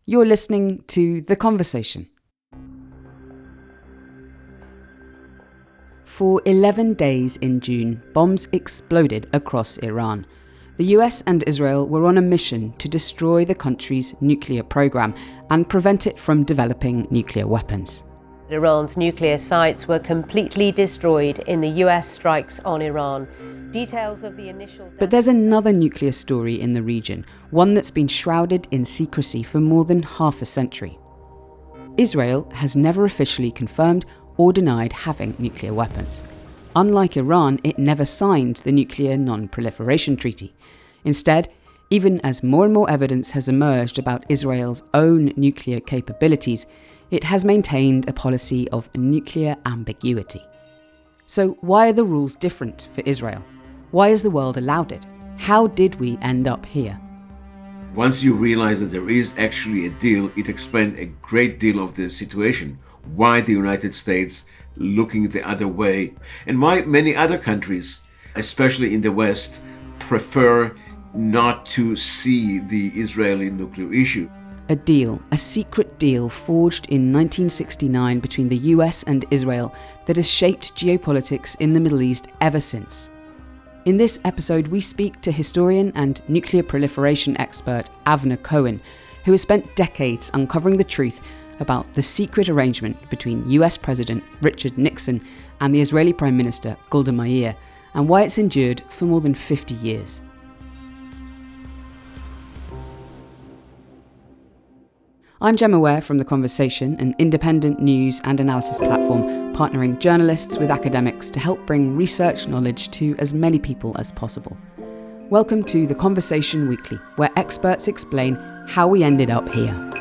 You're listening to The Conversation. For 11 days in June, bombs exploded across Iran. The US and Israel were on a mission to destroy the country's nuclear program and prevent it from developing nuclear weapons. Iran's nuclear sites were completely destroyed in the US strikes on Iran. Details of the initial... But there's another nuclear story in the region, one that's been shrouded in secrecy for more than half a century. Israel has never officially confirmed or denied having nuclear weapons. Unlike Iran, it never signed the Nuclear Non-Proliferation Treaty. Instead, even as more and more evidence has emerged about Israel's own nuclear capabilities, it has maintained a policy of nuclear ambiguity. So why are the rules different for Israel? Why has the world allowed it? How did we end up here? Once you realize that there is actually a deal, it explains a great deal of the situation. Why the United States looking the other way, and why many other countries, especially in the West, prefer not to see the Israeli nuclear issue. A deal, a secret deal forged in 1969 between the US and Israel that has shaped geopolitics in the Middle East ever since. In this episode, we speak to historian and nuclear proliferation expert Avner Cohen, who has spent decades uncovering the truth about the secret arrangement between US President Richard Nixon and the Israeli Prime Minister Golda Meir, and why it's endured for more than 50 years. I'm Gemma Ware from The Conversation, an independent news and analysis platform partnering journalists with academics to help bring research knowledge to as many people as possible. Welcome to The Conversation Weekly, where experts explain how we ended up here.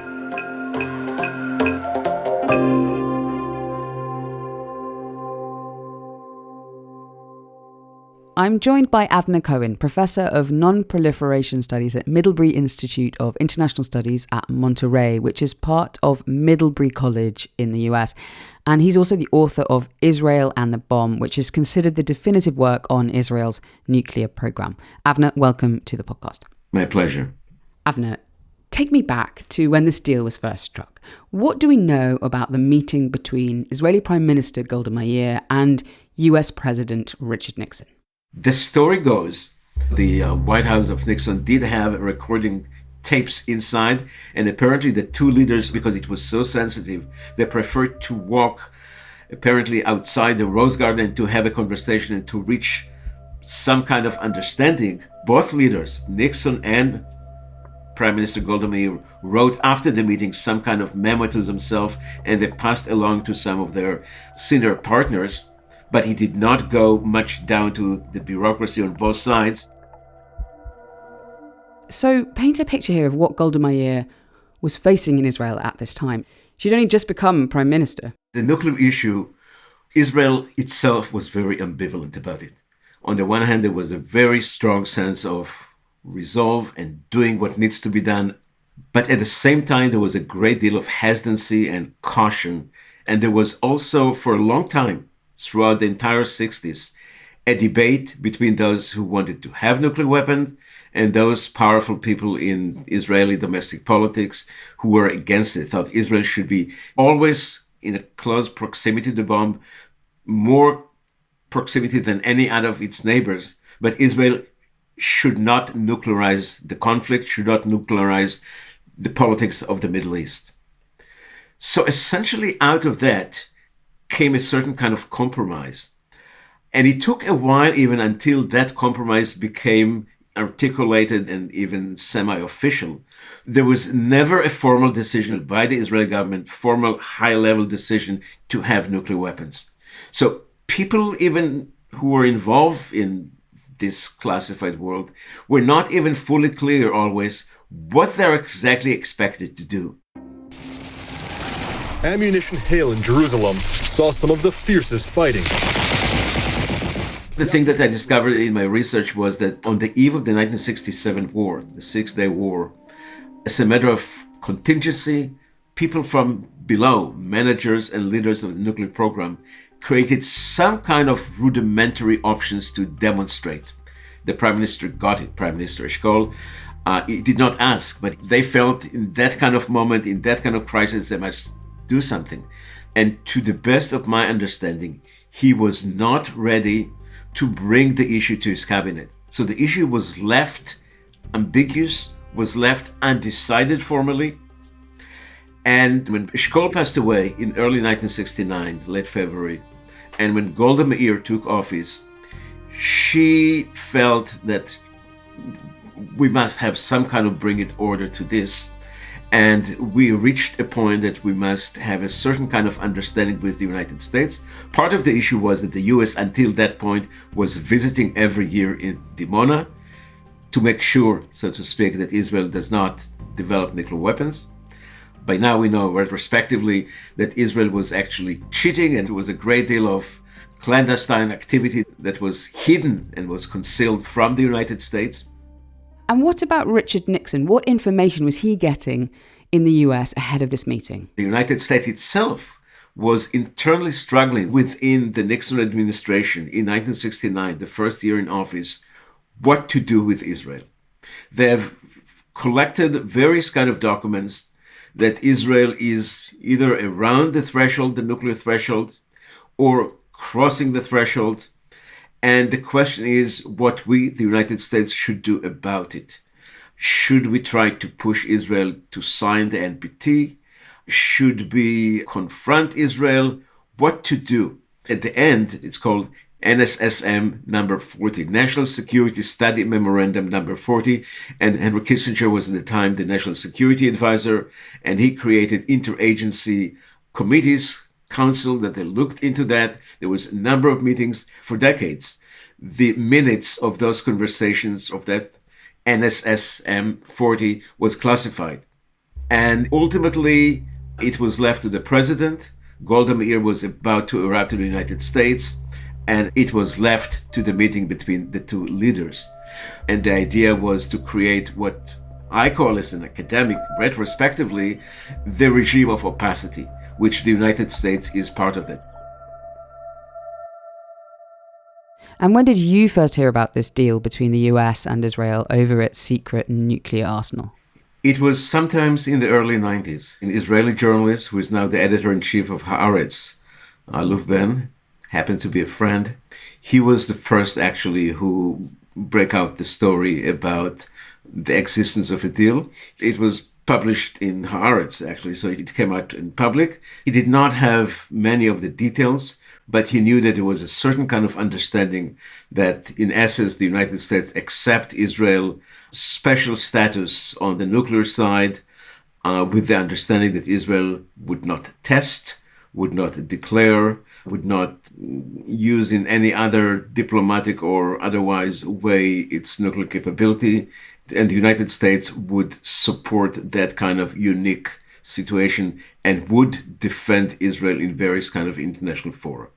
I'm joined by Avner Cohen, Professor of Non-Proliferation Studies at Middlebury Institute of International Studies at Monterey, which is part of Middlebury College in the US. And he's also the author of Israel and the Bomb, which is considered the definitive work on Israel's nuclear program. Avner, welcome to the podcast. My pleasure. Avner, take me back to when this deal was first struck. What do we know about the meeting between Israeli Prime Minister Golda Meir and US President Richard Nixon? The story goes, the White House of Nixon did have recording tapes inside, and apparently the two leaders, because it was so sensitive, they preferred to walk apparently outside the Rose Garden to have a conversation and to reach some kind of understanding. Both leaders, Nixon and Prime Minister Golda Meir, wrote after the meeting some kind of memo to themselves, and they passed along to some of their senior partners. But he did not go much down to the bureaucracy on both sides. So paint a picture here of what Golda Meir was facing in Israel at this time. She'd only just become prime minister. The nuclear issue, Israel itself was very ambivalent about it. On the one hand, there was a very strong sense of resolve and doing what needs to be done. But at the same time, there was a great deal of hesitancy and caution. And there was also, for a long time, throughout the entire 60s, a debate between those who wanted to have nuclear weapons and those powerful people in Israeli domestic politics who were against it, thought Israel should be always in a close proximity to the bomb, more proximity than any other of its neighbors. But Israel should not nuclearize the conflict, should not nuclearize the politics of the Middle East. So essentially out of that came a certain kind of compromise. And it took a while even until that compromise became articulated and even semi-official. There was never a formal decision by the Israeli government, formal high-level decision to have nuclear weapons. So people even who were involved in this classified world were not even fully clear always what they're exactly expected to do. Ammunition Hill in Jerusalem saw some of the fiercest fighting. The thing that I discovered in my research was that on the eve of the 1967 war, the Six-Day War, as a matter of contingency, people from below, managers and leaders of the nuclear program, created some kind of rudimentary options to demonstrate. The Prime Minister got it, Prime Minister Eshkol. He did not ask, but they felt in that kind of moment, in that kind of crisis, they must do something. And to the best of my understanding, he was not ready to bring the issue to his cabinet. So the issue was left ambiguous, was left undecided formally. And when Eshkol passed away in early 1969, late February, and when Golda Meir took office, she felt that we must have some kind of bring it order to this. And we reached a point that we must have a certain kind of understanding with the United States. Part of the issue was that the US, until that point, was visiting every year in Dimona to make sure, so to speak, that Israel does not develop nuclear weapons. By now we know retrospectively that Israel was actually cheating, and there was a great deal of clandestine activity that was hidden and was concealed from the United States. And what about Richard Nixon? What information was he getting in the US ahead of this meeting? The United States itself was internally struggling within the Nixon administration in 1969, the first year in office, what to do with Israel. They have collected various kind of documents that Israel is either around the threshold, the nuclear threshold, or crossing the threshold. And the question is what we, the United States, should do about it. Should we try to push Israel to sign the NPT? Should we confront Israel? What to do? At the end, it's called NSSM number 40, National Security Study Memorandum number 40. And Henry Kissinger was at the time the National Security Advisor, and he created interagency committees, council that they looked into that. There was a number of meetings for decades. The minutes of those conversations of that NSSM 40 was classified. And ultimately, it was left to the president. Golda Meir was about to arrive to the United States, and it was left to the meeting between the two leaders. And the idea was to create what I call as an academic, retrospectively, the regime of opacity, which the United States is part of that. And when did you first hear about this deal between the US and Israel over its secret nuclear arsenal? It was sometimes in the early 90s. An Israeli journalist who is now the editor-in-chief of Haaretz, Aluf Ben, happened to be a friend. He was the first actually who broke out the story about the existence of a deal. It was published in Haaretz, actually, so it came out in public. He did not have many of the details, but he knew that there was a certain kind of understanding that, in essence, the United States accept Israel special status on the nuclear side, with the understanding that Israel would not test, would not declare, would not use in any other diplomatic or otherwise way its nuclear capability. And the United States would support that kind of unique situation and would defend Israel in various kind of international fora.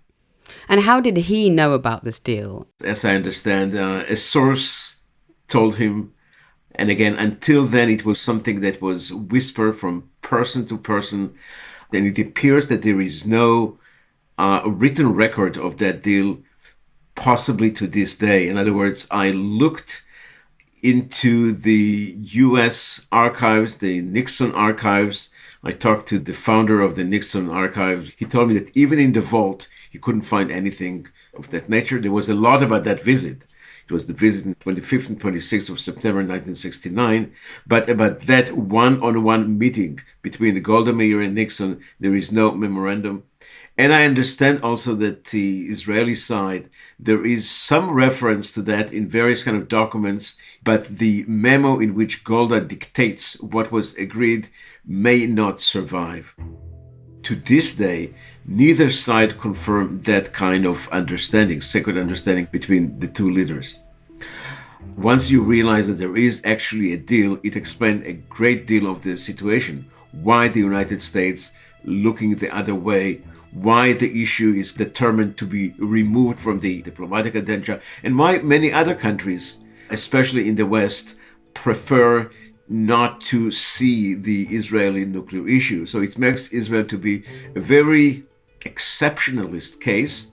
And how did he know about this deal? As I understand, a source told him, and again, until then it was something that was whispered from person to person. Then it appears that there is no written record of that deal, possibly to this day. In other words, I looked into the US archives, the Nixon archives. I talked to the founder of the Nixon archives. He told me that even in the vault, he couldn't find anything of that nature. There was a lot about that visit. It was the visit on 25th and 26th of September 1969. But about that one-on-one meeting between Golda Meir and Nixon, there is no memorandum. And I understand also that the Israeli side, there is some reference to that in various kind of documents, but the memo in which Golda dictates what was agreed may not survive. To this day, neither side confirmed that kind of understanding, secret understanding between the two leaders. Once you realize that there is actually a deal, it explained a great deal of the situation. Why the United States looking the other way, why the issue is determined to be removed from the diplomatic agenda, and why many other countries, especially in the West, prefer not to see the Israeli nuclear issue. So it makes Israel to be a very exceptionalist case,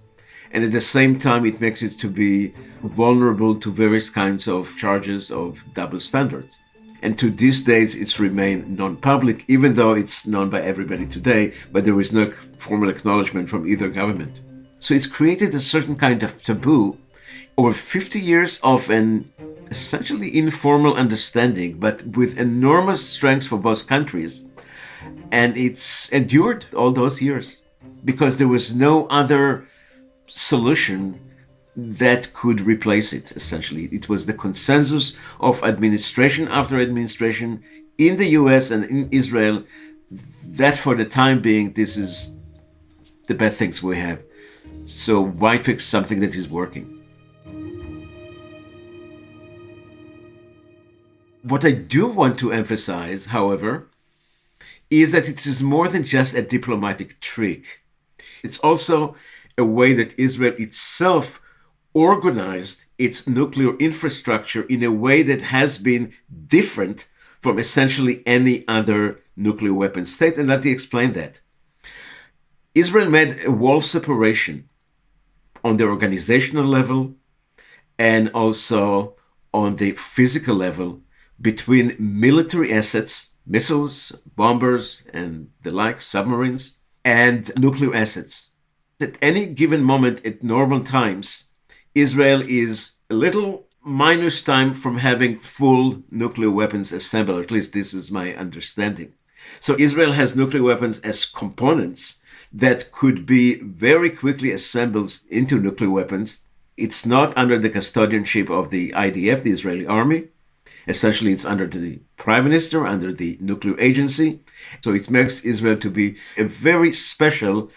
and at the same time it makes it to be vulnerable to various kinds of charges of double standards. And to these days, it's remained non-public, even though it's known by everybody today, but there is no formal acknowledgement from either government. So it's created a certain kind of taboo over 50 years of an essentially informal understanding, but with enormous strength for both countries. And it's endured all those years because there was no other solution that could replace it, essentially. It was the consensus of administration after administration in the US and in Israel that for the time being, this is the best things we have. So why fix something that is working? What I do want to emphasize, however, is that it is more than just a diplomatic trick. It's also a way that Israel itself organized its nuclear infrastructure in a way that has been different from essentially any other nuclear weapon state. And let me explain that. Israel made a wall separation on the organizational level and also on the physical level between military assets, missiles, bombers, and the like, submarines, and nuclear assets. At any given moment at normal times, Israel is a little minus time from having full nuclear weapons assembled. At least this is my understanding. So Israel has nuclear weapons as components that could be very quickly assembled into nuclear weapons. It's not under the custodianship of the IDF, the Israeli army. Essentially, it's under the prime minister, under the nuclear agency. So it makes Israel to be a very special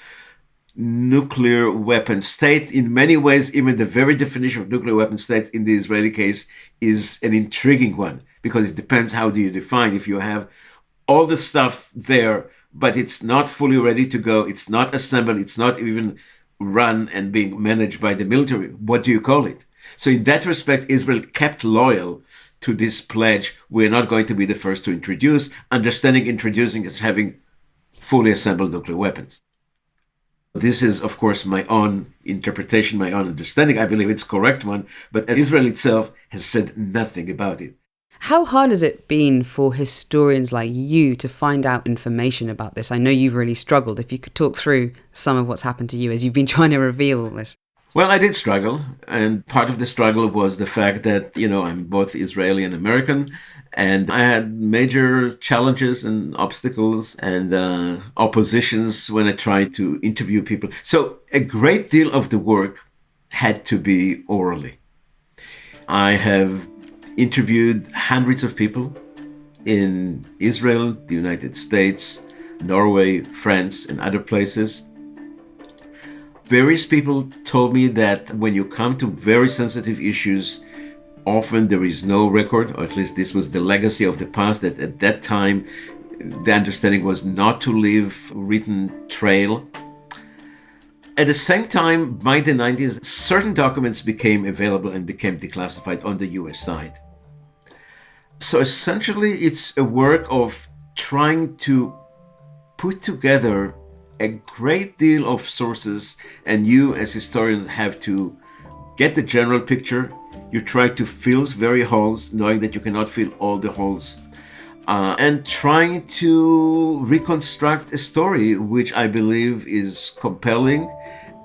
nuclear weapon state. In many ways, even the very definition of nuclear weapon state in the Israeli case is an intriguing one, because it depends how do you define. If you have all the stuff there, but it's not fully ready to go, it's not assembled, it's not even run and being managed by the military, what do you call it? So in that respect, Israel kept loyal to this pledge. We're not going to be the first to introduce, understanding introducing as having fully assembled nuclear weapons. This is, of course, my own interpretation, my own understanding. I believe it's a correct one, but Israel itself has said nothing about it. How hard has it been for historians like you to find out information about this? I know you've really struggled. If you could talk through some of what's happened to you as you've been trying to reveal all this. Well, I did struggle, and part of the struggle was the fact that, I'm both Israeli and American, and I had major challenges and obstacles and oppositions when I tried to interview people. So a great deal of the work had to be orally. I have interviewed hundreds of people in Israel, the United States, Norway, France, and other places. Various people told me that when you come to very sensitive issues, often there is no record, or at least this was the legacy of the past, that at that time the understanding was not to leave written trail. At the same time, by the 90s, certain documents became available and became declassified on the US side. So essentially, it's a work of trying to put together a great deal of sources, and you as historians have to get the general picture. You try to fill very holes, knowing that you cannot fill all the holes, and trying to reconstruct a story which I believe is compelling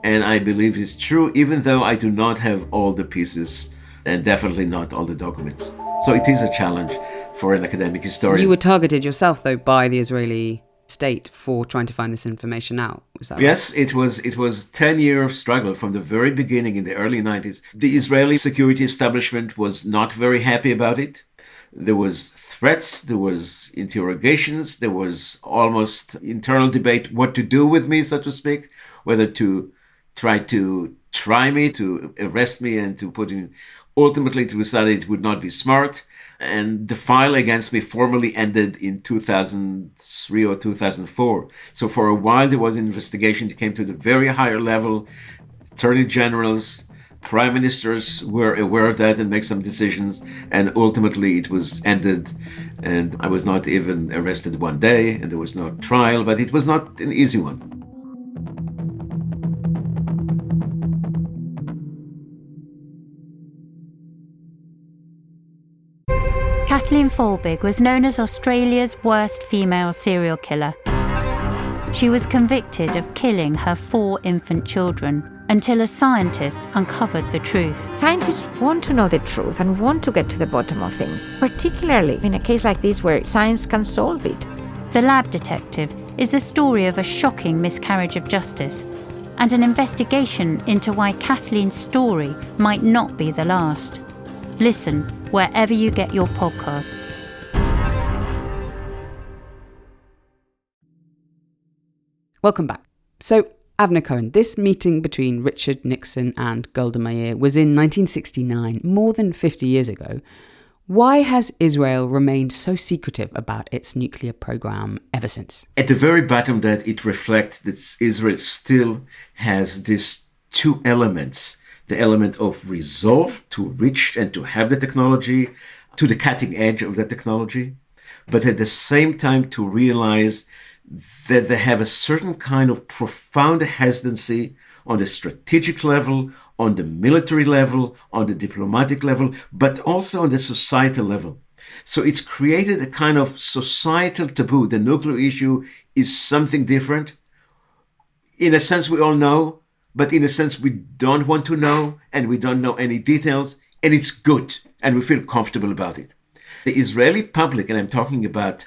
and I believe is true, even though I do not have all the pieces and definitely not all the documents. So it is a challenge for an academic historian. You were targeted yourself, though, by the Israeli state for trying to find this information out. Was that right? Yes, it was 10-year struggle from the very beginning in the early 90s. The Israeli security establishment was not very happy about it. There was threats, there was interrogations, there was almost internal debate what to do with me, so to speak, whether to try me, to arrest me and to put in. Ultimately, to decide it would not be smart. And the file against me formally ended in 2003 or 2004. So for a while, there was an investigation that came to the very higher level. Attorney generals, prime ministers were aware of that and make some decisions. And ultimately, it was ended. And I was not even arrested one day, and there was no trial, but it was not an easy one. Kathleen Folbig was known as Australia's worst female serial killer. She was convicted of killing her 4 infant children until a scientist uncovered the truth. Scientists want to know the truth and want to get to the bottom of things, particularly in a case like this where science can solve it. The Lab Detective is the story of a shocking miscarriage of justice and an investigation into why Kathleen's story might not be the last. Listen wherever you get your podcasts. Welcome back. So, Avner Cohen, this meeting between Richard Nixon and Golda Meir was in 1969, more than 50 years ago. Why has Israel remained so secretive about its nuclear program ever since? At the very bottom, that it reflects that Israel still has these 2 elements. The element of resolve to reach and to have the technology, to the cutting edge of the technology, but at the same time to realize that they have a certain kind of profound hesitancy on the strategic level, on the military level, on the diplomatic level, but also on the societal level. So it's created a kind of societal taboo. The nuclear issue is something different. In a sense, we all know, but in a sense, we don't want to know, and we don't know any details, and it's good, and we feel comfortable about it. The Israeli public, and I'm talking about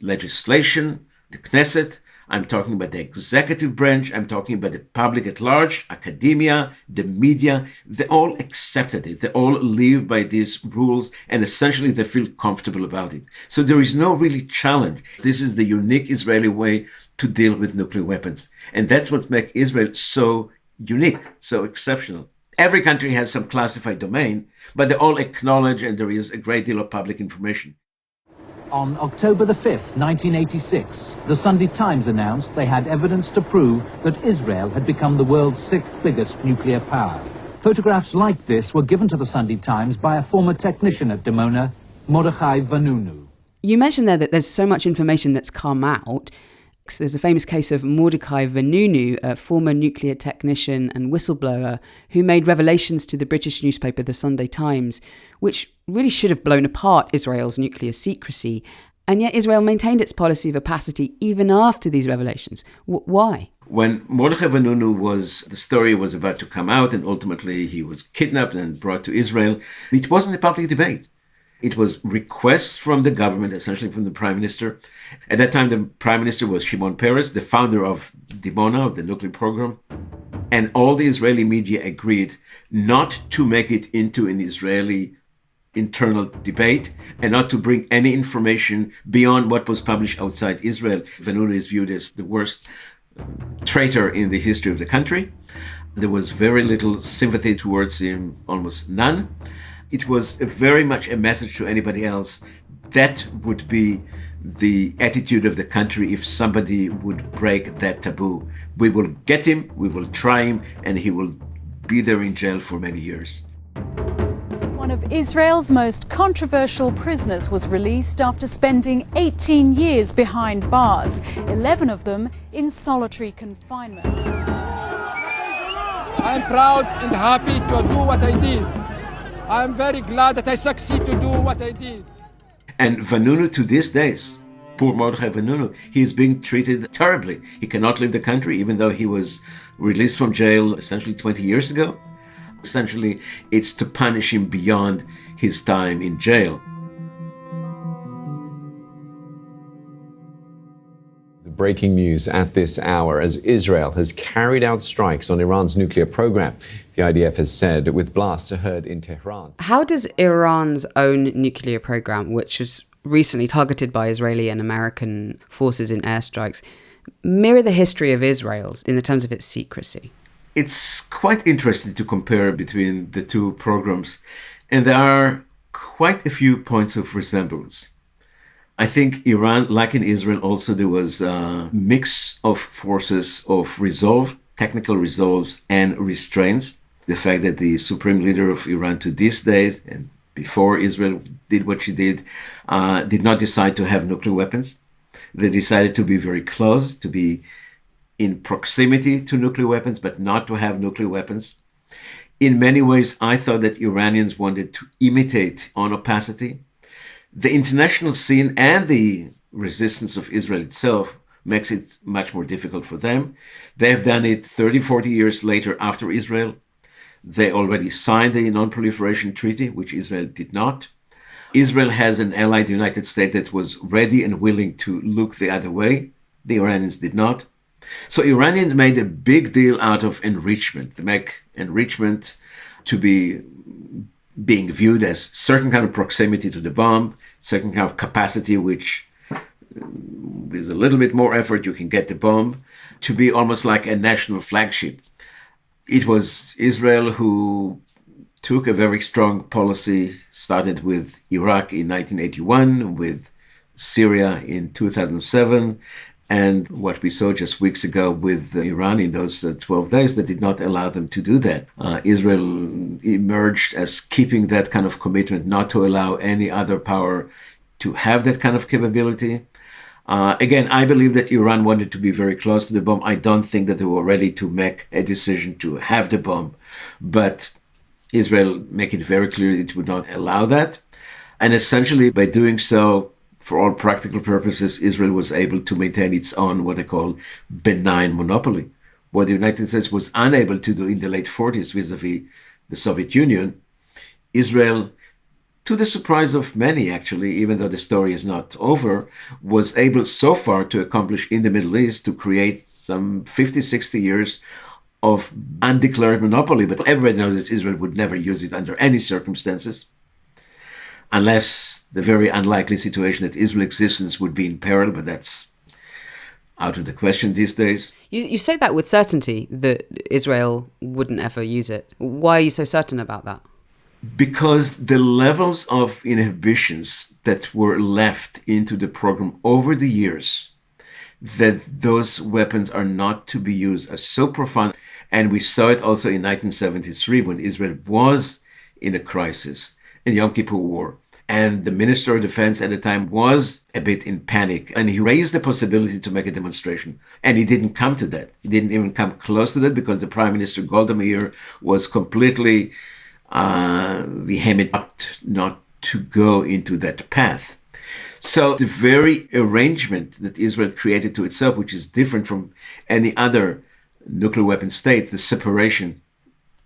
legislation, the Knesset, I'm talking about the executive branch, I'm talking about the public at large, academia, the media, they all accepted it. They all live by these rules, and essentially they feel comfortable about it. So there is no really challenge. This is the unique Israeli way to deal with nuclear weapons. And that's what makes Israel so unique, so exceptional. Every country has some classified domain, but they all acknowledge, and there is a great deal of public information. On October the 5th, 1986, the Sunday Times announced they had evidence to prove that Israel had become the world's 6th biggest nuclear power. Photographs like this were given to the Sunday Times by a former technician at Dimona, Mordechai Vanunu. You mentioned there that there's so much information that's come out. There's a famous case of Mordechai Vanunu, a former nuclear technician and whistleblower who made revelations to the British newspaper The Sunday Times, which really should have blown apart Israel's nuclear secrecy. And yet Israel maintained its policy of opacity even after these revelations. Why? When Mordechai Vanunu the story was about to come out, and ultimately he was kidnapped and brought to Israel, it wasn't a public debate. It was requests from the government, essentially from the prime minister. At that time, the prime minister was Shimon Peres, the founder of Dimona, of the nuclear program. And all the Israeli media agreed not to make it into an Israeli internal debate and not to bring any information beyond what was published outside Israel. Vanunu is viewed as the worst traitor in the history of the country. There was very little sympathy towards him, almost none. It was very much a message to anybody else. That would be the attitude of the country if somebody would break that taboo. We will get him, we will try him, and he will be there in jail for many years. One of Israel's most controversial prisoners was released after spending 18 years behind bars, 11 of them in solitary confinement. I am proud and happy to do what I did. I am very glad that I succeed to do what I did. And Vanunu to these days, poor Mordechai Vanunu, he is being treated terribly. He cannot leave the country, even though he was released from jail essentially 20 years ago. Essentially, it's to punish him beyond his time in jail. Breaking news at this hour as Israel has carried out strikes on Iran's nuclear program. The IDF has said with blasts heard in Tehran. How does Iran's own nuclear program, which was recently targeted by Israeli and American forces in airstrikes, mirror the history of Israel's in the terms of its secrecy? It's quite interesting to compare between the 2 programs, and there are quite a few points of resemblance. I think Iran, like in Israel, also there was a mix of forces of resolve, technical resolves, and restraints. The fact that the supreme leader of Iran to this day, and before Israel did what she did not decide to have nuclear weapons. They decided to be very close, to be in proximity to nuclear weapons, but not to have nuclear weapons. In many ways, I thought that Iranians wanted to imitate on opacity, The international scene and the resistance of Israel itself makes it much more difficult for them. They've done it 30, 40 years later after Israel. They already signed the non-proliferation treaty, which Israel did not. Israel has an ally, the United States, that was ready and willing to look the other way. The Iranians did not. So Iranians made a big deal out of enrichment. They make enrichment to be being viewed as certain kind of proximity to the bomb, certain kind of capacity, which with a little bit more effort, you can get the bomb, to be almost like a national flagship. It was Israel who took a very strong policy, started with Iraq in 1981, with Syria in 2007, and what we saw just weeks ago with Iran in those 12 days that did not allow them to do that. Israel emerged as keeping that kind of commitment, not to allow any other power to have that kind of capability. Again, I believe that Iran wanted to be very close to the bomb. I don't think that they were ready to make a decision to have the bomb, but Israel make it very clear that it would not allow that. And essentially, by doing so, for all practical purposes, Israel was able to maintain its own, what they call, benign monopoly. What the United States was unable to do in the late 40s vis-a-vis the Soviet Union, Israel, to the surprise of many actually, even though the story is not over, was able so far to accomplish in the Middle East to create some 50, 60 years of undeclared monopoly. But everybody knows that Israel would never use it under any circumstances, unless the very unlikely situation that Israel's existence would be in peril, but that's out of the question these days. You say that with certainty, that Israel wouldn't ever use it. Why are you so certain about that? Because the levels of inhibitions that were left into the program over the years, that those weapons are not to be used, are so profound. And we saw it also in 1973 when Israel was in a crisis, in Yom Kippur War. And the Minister of Defense at the time was a bit in panic. And he raised the possibility to make a demonstration. And he didn't come to that. He didn't even come close to that because the Prime Minister, Golda Meir, was completely vehement not to go into that path. So the very arrangement that Israel created to itself, which is different from any other nuclear weapon state, the separation,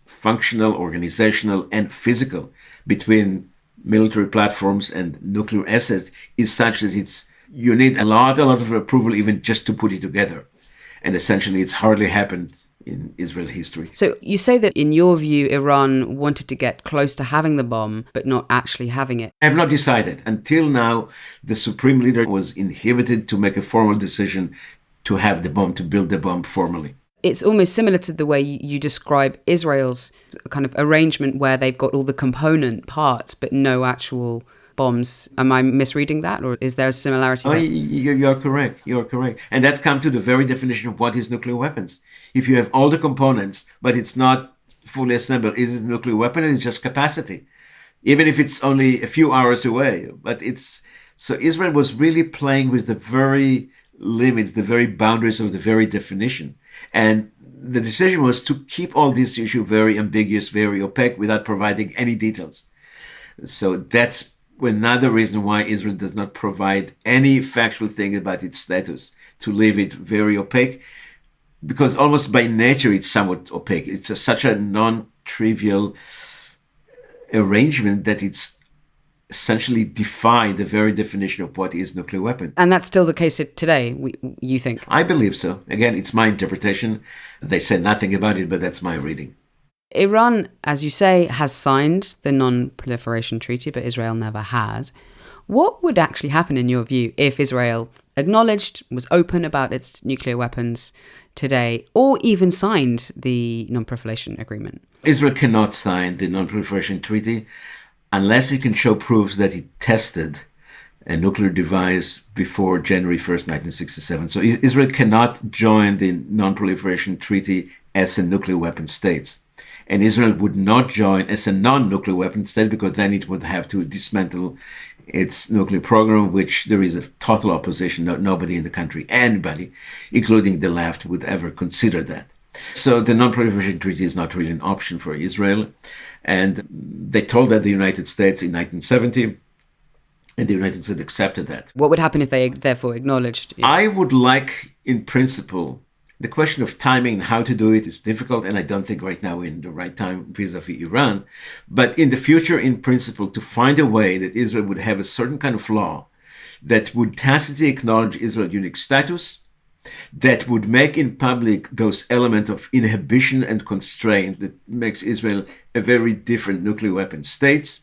functional, organizational, and physical, between military platforms and nuclear assets, is such that you need a lot of approval even just to put it together. And essentially, it's hardly happened in Israel history. So you say that in your view, Iran wanted to get close to having the bomb, but not actually having it. I have not decided. Until now, the supreme leader was inhibited to make a formal decision to have the bomb, to build the bomb formally. It's almost similar to the way you describe Israel's kind of arrangement where they've got all the component parts, but no actual bombs. Am I misreading that, or is there a similarity there? You're correct. You're correct. And that's come to the very definition of what is nuclear weapons. If you have all the components, but it's not fully assembled, is it a nuclear weapon or is it just capacity? Even if it's only a few hours away. So Israel was really playing with the very limits, the very boundaries of the very definition. And the decision was to keep all this issue very ambiguous, very opaque, without providing any details. So that's another reason why Israel does not provide any factual thing about its status, to leave it very opaque, because almost by nature it's somewhat opaque. It's such a non-trivial arrangement that it's essentially defy the very definition of what is nuclear weapon. And that's still the case today, you think? I believe so. Again, it's my interpretation. They say nothing about it, but that's my reading. Iran, as you say, has signed the non-proliferation treaty, but Israel never has. What would actually happen in your view if Israel acknowledged, was open about its nuclear weapons today, or even signed the non-proliferation agreement? Israel cannot sign the non-proliferation treaty unless it can show proofs that it tested a nuclear device before January 1st, 1967. So Israel cannot join the non-proliferation treaty as a nuclear weapon state. And Israel would not join as a non-nuclear weapon state because then it would have to dismantle its nuclear program, which there is a total opposition. Nobody in the country, anybody, including the left, would ever consider that. So the non-proliferation treaty is not really an option for Israel. And they told that the United States in 1970. And the United States accepted that. What would happen if they therefore acknowledged? I would like, in principle, the question of timing and how to do it is difficult, and I don't think right now we're in the right time vis-a-vis Iran. But in the future, in principle, to find a way that Israel would have a certain kind of law that would tacitly acknowledge Israel's unique status, that would make in public those elements of inhibition and constraint that makes Israel a very different nuclear weapon state,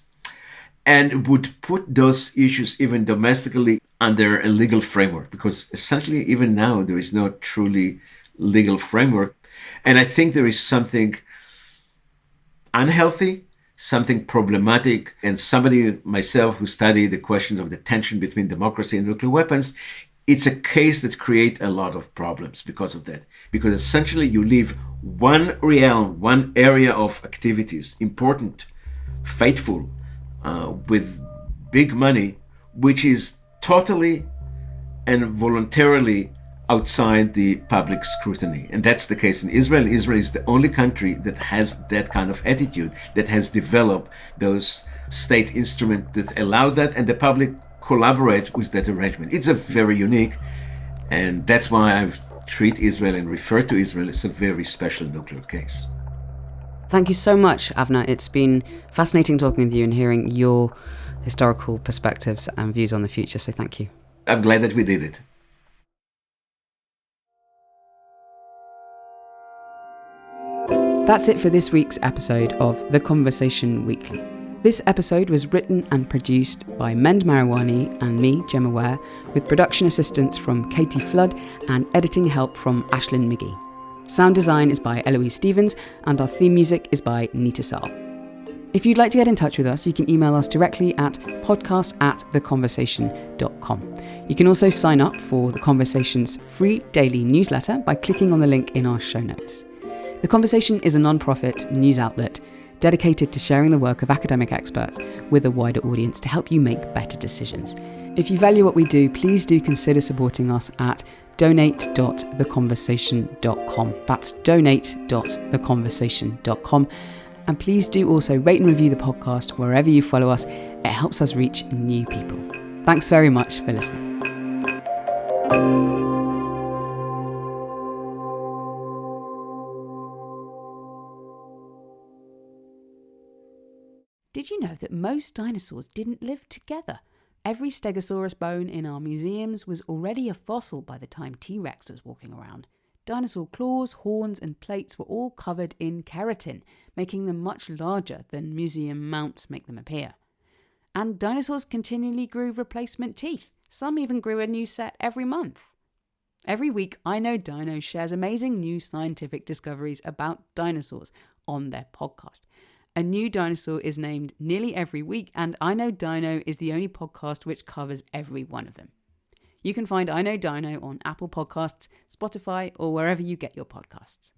and would put those issues even domestically under a legal framework, because essentially even now there is no truly legal framework. And I think there is something unhealthy, something problematic, and somebody myself who studied the question of the tension between democracy and nuclear weapons, it's a case that creates a lot of problems because of that. Because essentially you leave one realm, one area of activities, important, faithful, with big money, which is totally and voluntarily outside the public scrutiny. And that's the case in Israel. Israel is the only country that has that kind of attitude, that has developed those state instruments that allow that, and the public collaborate with that arrangement. It's a very unique, and that's why I've treated Israel and referred to Israel as a very special nuclear case. Thank you so much, Avner. It's been fascinating talking with you and hearing your historical perspectives and views on the future, so thank you. I'm glad that we did it. That's it for this week's episode of The Conversation Weekly. This episode was written and produced by Mend Marawani and me, Gemma Ware, with production assistance from Katie Flood and editing help from Ashlyn McGee. Sound design is by Eloise Stevens, and our theme music is by Nita Saal. If you'd like to get in touch with us, you can email us directly at podcast@theconversation.com. You can also sign up for The Conversation's free daily newsletter by clicking on the link in our show notes. The Conversation is a non-profit news outlet dedicated to sharing the work of academic experts with a wider audience to help you make better decisions. If you value what we do, please do consider supporting us at donate.theconversation.com. That's donate.theconversation.com. And please do also rate and review the podcast wherever you follow us. It helps us reach new people. Thanks very much for listening. Did you know that most dinosaurs didn't live together? Every Stegosaurus bone in our museums was already a fossil by the time T-Rex was walking around. Dinosaur claws, horns, and plates were all covered in keratin, making them much larger than museum mounts make them appear. And dinosaurs continually grew replacement teeth. Some even grew a new set every month. Every week, I Know Dino shares amazing new scientific discoveries about dinosaurs on their podcast. A new dinosaur is named nearly every week, and I Know Dino is the only podcast which covers every one of them. You can find I Know Dino on Apple Podcasts, Spotify, or wherever you get your podcasts.